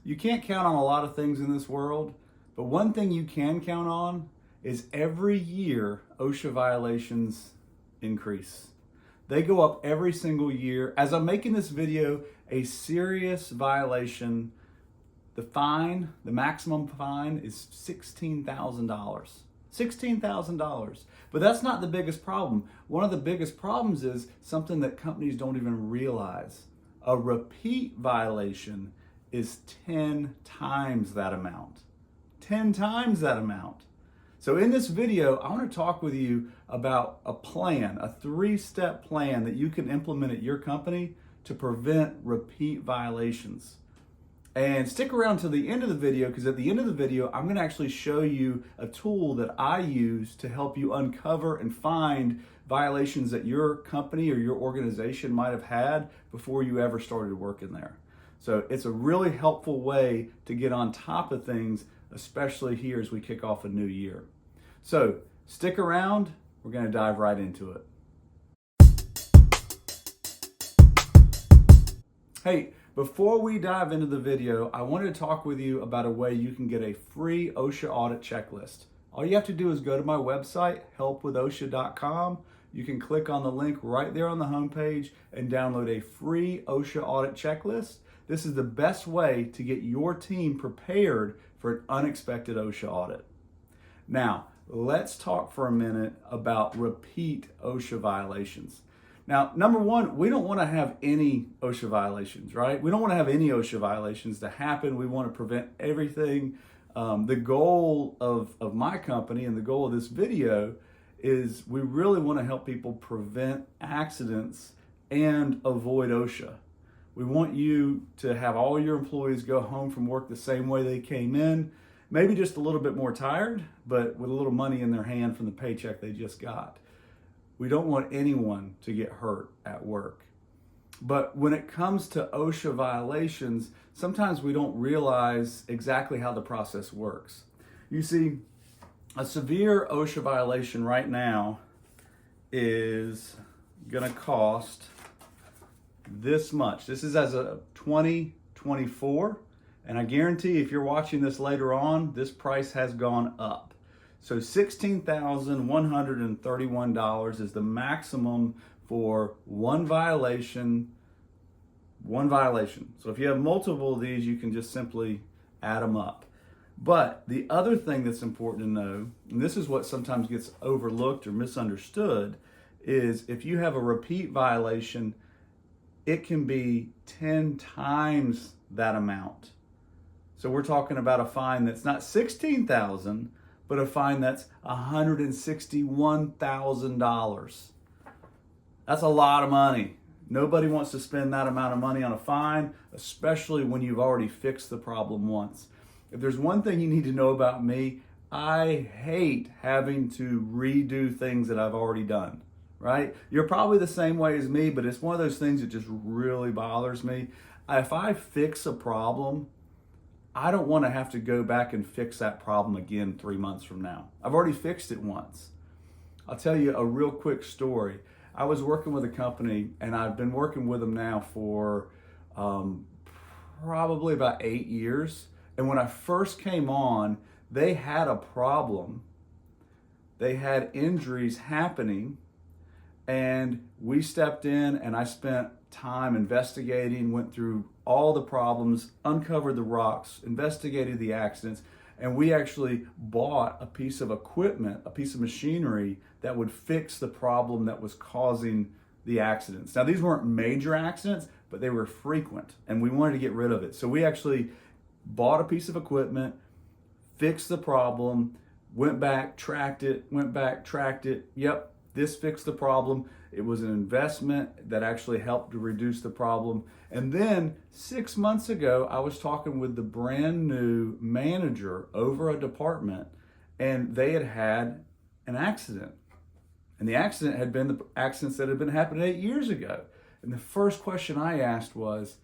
You can't count on a lot of things in this world, but one thing you can count on is every year OSHA violations increase. They go up every single year. As I'm making this video, a serious violation, the maximum fine is $16,000. $16,000. But that's not the biggest problem. One of the biggest problems is something that companies don't even realize. A repeat violation is 10 times that amount. 10 times that amount. So in this video, I want to talk with you about a plan, a 3-step plan that you can implement at your company to prevent repeat violations. And stick around to the end of the video, because at the end of the video, I'm going to actually show you a tool that I use to help you uncover and find violations that your company or your organization might have had before you ever started working there. So it's a really helpful way to get on top of things, especially here as we kick off a new year. So stick around, we're going to dive right into it. Hey, before we dive into the video, I wanted to talk with you about a way you can get a free OSHA audit checklist. All you have to do is go to my website, helpwithosha.com. You can click on the link right there on the homepage and download a free OSHA audit checklist. This is the best way to get your team prepared for an unexpected OSHA audit. Now, let's talk for a minute about repeat OSHA violations. Now, number one, we don't want to have any OSHA violations, right? We don't want to have any OSHA violations to happen. We want to prevent everything. The goal of my company and the goal of this video is we really want to help people prevent accidents and avoid OSHA. We want you to have all your employees go home from work the same way they came in, maybe just a little bit more tired, but with a little money in their hand from the paycheck they just got. We don't want anyone to get hurt at work. But when it comes to OSHA violations, sometimes we don't realize exactly how the process works. You see, a severe OSHA violation right now is gonna cost this much. This is as of 2024, and I guarantee if you're watching this later on, this price has gone up. So $16,131 is the maximum for one violation. So if you have multiple of these, you can just simply add them up. But the other thing that's important to know, and this is what sometimes gets overlooked or misunderstood, is if you have a repeat violation, it can be 10 times that amount. So we're talking about a fine that's not $16,000, but a fine that's $161,000. That's a lot of money. Nobody wants to spend that amount of money on a fine, especially when you've already fixed the problem once. If there's one thing you need to know about me, I hate having to redo things that I've already done, right? You're probably the same way as me, but it's one of those things that just really bothers me. If I fix a problem, I don't want to have to go back and fix that problem again 3 months from now. I've already fixed it once. I'll tell you a real quick story. I was working with a company, and I've been working with them now for probably about 8 years. And when I first came on, they had a problem. They had injuries happening, and we stepped in, and I spent time investigating, went through all the problems, uncovered the rocks, investigated the accidents, and we actually bought a piece of equipment, a piece of machinery that would fix the problem that was causing the accidents. Now, these weren't major accidents, but they were frequent, and we wanted to get rid of it. So we actually bought a piece of equipment, fixed the problem, went back, tracked it. Yep, this fixed the problem. It was an investment that actually helped to reduce the problem. And then 6 months ago, I was talking with the brand new manager over a department, and they had an accident. And the accident had been the accidents that had been happening 8 years ago. And the first question I asked was,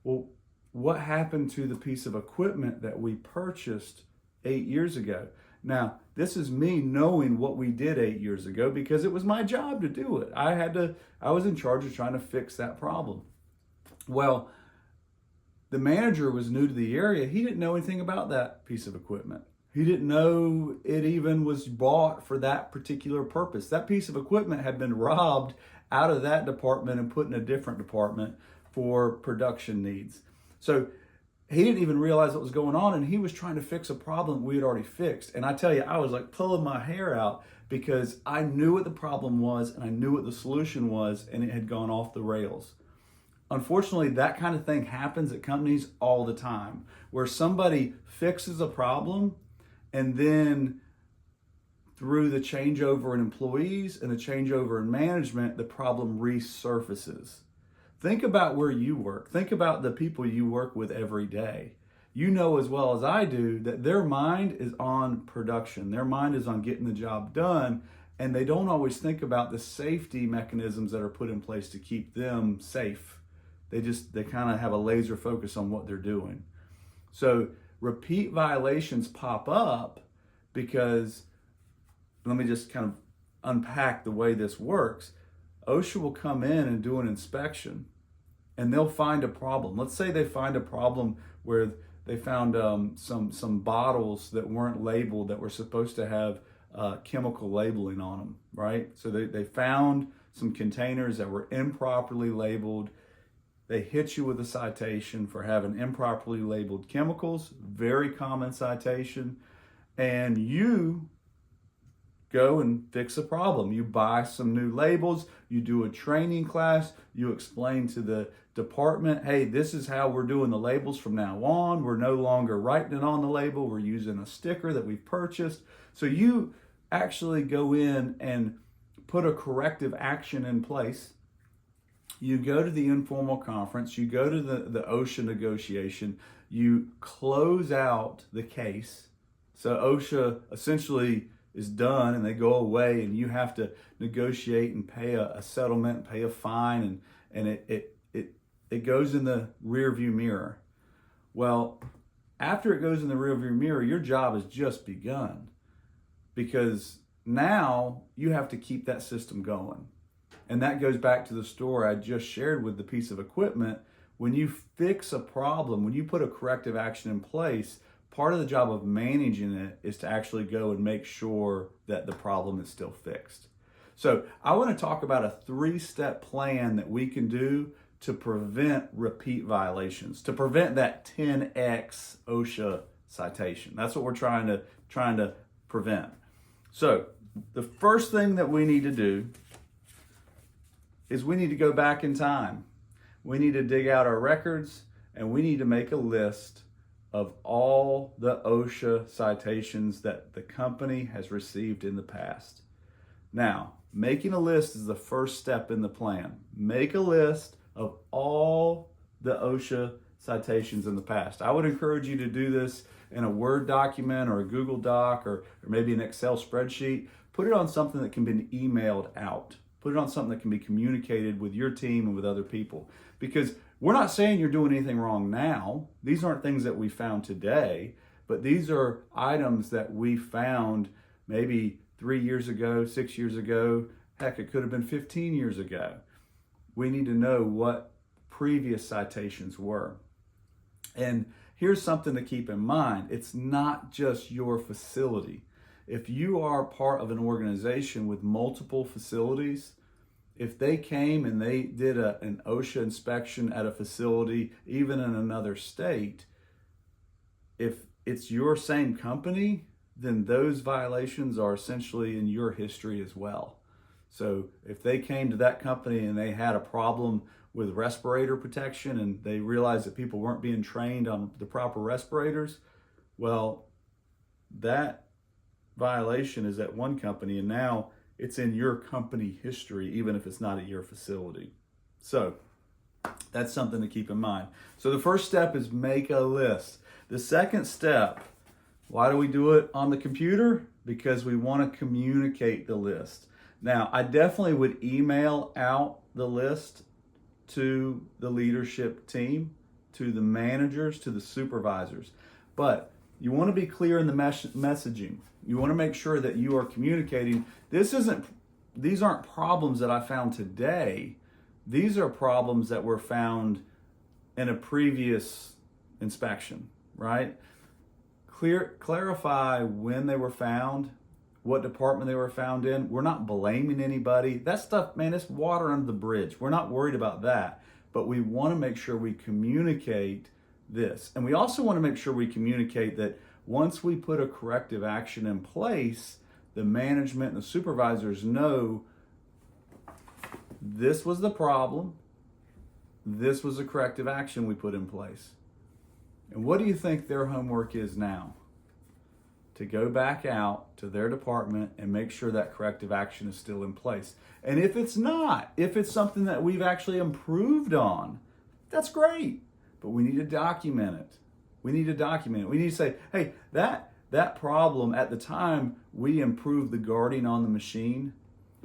well, what happened to the piece of equipment that we purchased 8 years ago? Now, this is me knowing what we did 8 years ago because it was my job to do it. I was in charge of trying to fix that problem. Well, the manager was new to the area. He didn't know anything about that piece of equipment. He didn't know it even was bought for that particular purpose. That piece of equipment had been robbed out of that department and put in a different department for production needs. So he didn't even realize what was going on, and he was trying to fix a problem we had already fixed. And I tell you, I was like pulling my hair out because I knew what the problem was and I knew what the solution was, and it had gone off the rails. Unfortunately, that kind of thing happens at companies all the time, where somebody fixes a problem and then through the changeover in employees and the changeover in management, the problem resurfaces. Think about where you work. Think about the people you work with every day. You know as well as I do that their mind is on production. Their mind is on getting the job done, and they don't always think about the safety mechanisms that are put in place to keep them safe. They kind of have a laser focus on what they're doing. So repeat violations pop up because, let me just kind of unpack the way this works. OSHA will come in and do an inspection, and they'll find a problem. Let's say they find a problem where they found some bottles that weren't labeled that were supposed to have chemical labeling on them, right? So they found some containers that were improperly labeled. They hit you with a citation for having improperly labeled chemicals, very common citation, and you go and fix a problem. You buy some new labels, you do a training class, you explain to the department, hey, this is how we're doing the labels from now on. We're no longer writing it on the label, we're using a sticker that we've purchased. So you actually go in and put a corrective action in place. You go to the informal conference, you go to the OSHA negotiation, you close out the case. So OSHA essentially is done and they go away, and you have to negotiate and pay a settlement, pay a fine, and it goes in the rear view mirror. Well, after it goes in the rear view mirror, your job has just begun, because now you have to keep that system going. And that goes back to the story I just shared with the piece of equipment. When you fix a problem, when you put a corrective action in place, part of the job of managing it is to actually go and make sure that the problem is still fixed. So I want to talk about a 3-step plan that we can do to prevent repeat violations, to prevent that 10x OSHA citation. That's what we're trying to prevent. So the first thing that we need to do is we need to go back in time. We need to dig out our records, and we need to make a list of all the OSHA citations that the company has received in the past. Now, making a list is the first step in the plan. Make a list of all the OSHA citations in the past. I would encourage you to do this in a Word document or a Google Doc or maybe an Excel spreadsheet. Put it on something that can be emailed out. Put it on something that can be communicated with your team and with other people. Because we're not saying you're doing anything wrong now. These aren't things that we found today, but these are items that we found maybe 3 years ago, 6 years ago. Heck, it could have been 15 years ago. We need to know what previous citations were. And here's something to keep in mind. It's not just your facility. If you are part of an organization with multiple facilities, if they came and they did an OSHA inspection at a facility, even in another state, if it's your same company, then those violations are essentially in your history as well. So if they came to that company and they had a problem with respirator protection and they realized that people weren't being trained on the proper respirators, well, that violation is at one company, and now it's in your company history, even if it's not at your facility. So that's something to keep in mind. So the first step is make a list. The second step, why do we do it on the computer? Because we want to communicate the list. Now, I definitely would email out the list to the leadership team, to the managers, to the supervisors. But you want to be clear in the messaging. You want to make sure that you are communicating. These aren't problems that I found today. These are problems that were found in a previous inspection, right? Clarify when they were found, what department they were found in. We're not blaming anybody. That stuff, man, it's water under the bridge. We're not worried about that. But we want to make sure we communicate this. And we also want to make sure we communicate that once we put a corrective action in place, the management and the supervisors know this was the problem, this was the corrective action we put in place. And what do you think their homework is now? To go back out to their department and make sure that corrective action is still in place. And if it's not, if it's something that we've actually improved on, that's great. But we need to document it. We need to document it. We need to say, hey, that problem at the time, we improved the guarding on the machine.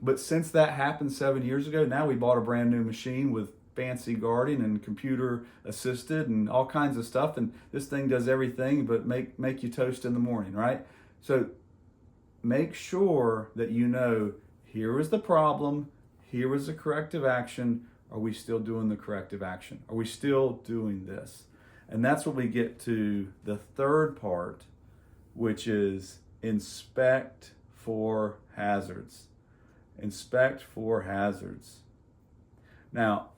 But since that happened 7 years ago, now we bought a brand new machine with fancy guarding and computer assisted and all kinds of stuff, and this thing does everything but make you toast in the morning, right? So make sure that you know, here was the problem, here was the corrective action. Are we still doing the corrective action? Are we still doing this? And that's what we get to the third part, which is inspect for hazards. Inspect for hazards. Now,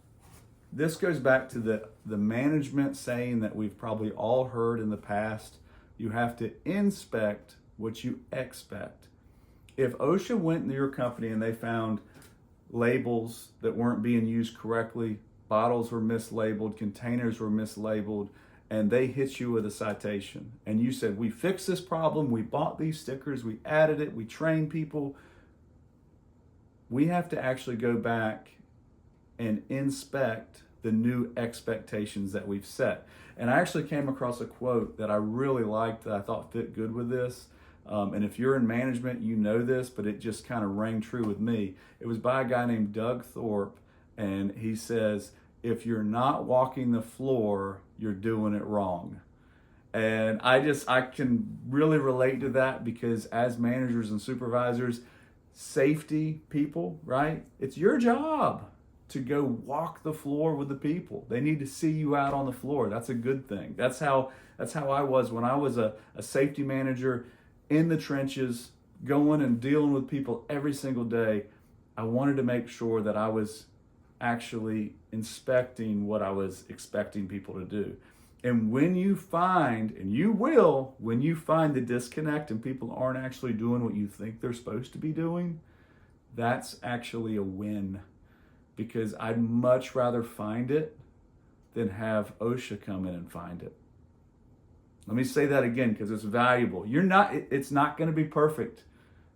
this goes back to the management saying that we've probably all heard in the past. You have to inspect what you expect. If OSHA went into your company and they found labels that weren't being used correctly, bottles were mislabeled, containers were mislabeled, and they hit you with a citation, and you said, we fixed this problem, we bought these stickers, we added it, we trained people, we have to actually go back and inspect the new expectations that we've set. And I actually came across a quote that I really liked that I thought fit good with this. And if you're in management, you know this, but it just kind of rang true with me. It was by a guy named Doug Thorpe, and he says, if you're not walking the floor, you're doing it wrong. And I can really relate to that, because as managers and supervisors, safety people, right? It's your job to go walk the floor with the people. They need to see you out on the floor. That's a good thing. That's how I was when I was a safety manager in the trenches, going and dealing with people every single day. I wanted to make sure that I was actually inspecting what I was expecting people to do. And when you find, and you will, when you find the disconnect and people aren't actually doing what you think they're supposed to be doing, that's actually a win. Because I'd much rather find it than have OSHA come in and find it. Let me say that again, because it's valuable. It's not going to be perfect.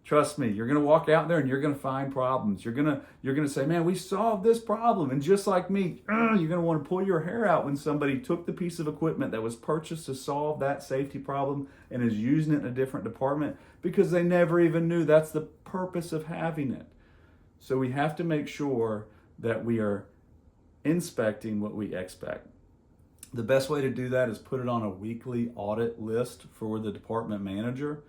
Trust me, you're going to walk out there and you're going to find problems. You're going to say, man, we solved this problem. And just like me, you're going to want to pull your hair out when somebody took the piece of equipment that was purchased to solve that safety problem and is using it in a different department, because they never even knew that's the purpose of having it. So we have to make sure that we are inspecting what we expect. The best way to do that is put it on a weekly audit list for the department manager.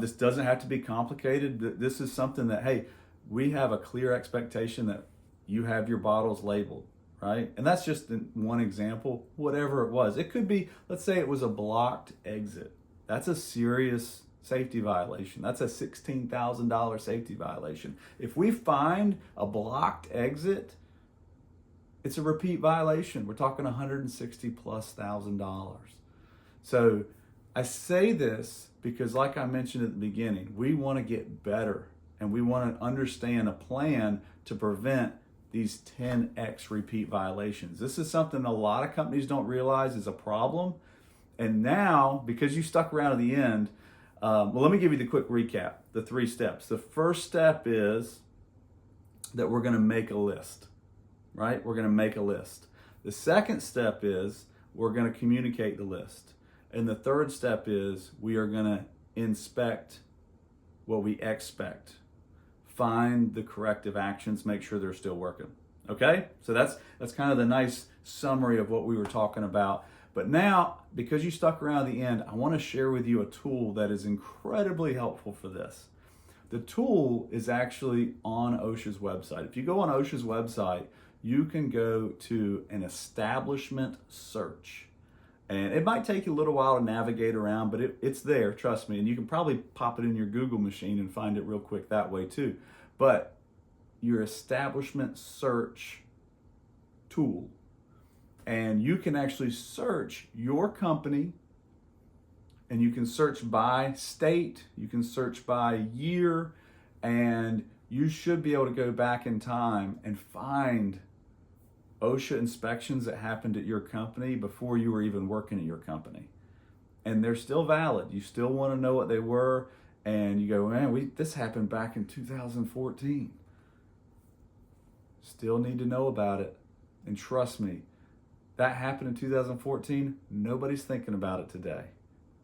This doesn't have to be complicated. This is something that, hey, we have a clear expectation that you have your bottles labeled, right? And that's just one example, whatever it was. It could be, let's say it was a blocked exit. That's a serious safety violation. That's a $16,000 safety violation. If we find a blocked exit, it's a repeat violation. We're talking $160,000+. So I say this because, like I mentioned at the beginning, we want to get better, and we want to understand a plan to prevent these 10x repeat violations. This is something a lot of companies don't realize is a problem. And now, because you stuck around to the end, well, let me give you the quick recap, the 3 steps. The first step is that we're going to make a list, right? We're going to make a list. The second step is we're going to communicate the list. And the third step is we are going to inspect what we expect. Find the corrective actions, make sure they're still working. Okay? So that's kind of the nice summary of what we were talking about. But now, because you stuck around the end, I want to share with you a tool that is incredibly helpful for this. The tool is actually on OSHA's website. If you go on OSHA's website, you can go to an establishment search. And it might take you a little while to navigate around, but it's there, trust me. And you can probably pop it in your Google machine and find it real quick that way too. But your establishment search tool, and you can actually search your company, and you can search by state, you can search by year, and you should be able to go back in time and find OSHA inspections that happened at your company before you were even working at your company. And they're still valid. You still want to know what they were, and you go, man, this happened back in 2014. Still need to know about it. And trust me, that happened in 2014. Nobody's thinking about it today,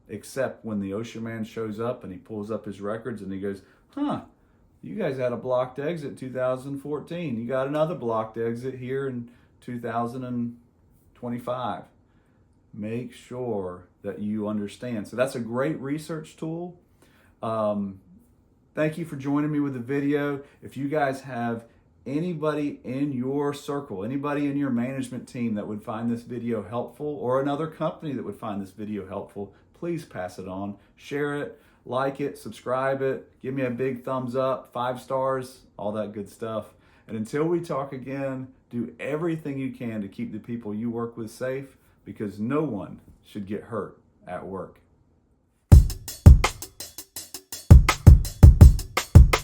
except when the OSHA man shows up and he pulls up his records and he goes, you guys had a blocked exit 2014. You got another blocked exit here in 2025. Make sure that you understand. So that's a great research tool. Thank you for joining me with the video. If you guys have anybody in your circle, anybody in your management team that would find this video helpful, or another company that would find this video helpful, please pass it on. Share it, like it, subscribe it, give me a big thumbs up, 5 stars, all that good stuff. And until we talk again, do everything you can to keep the people you work with safe, because no one should get hurt at work.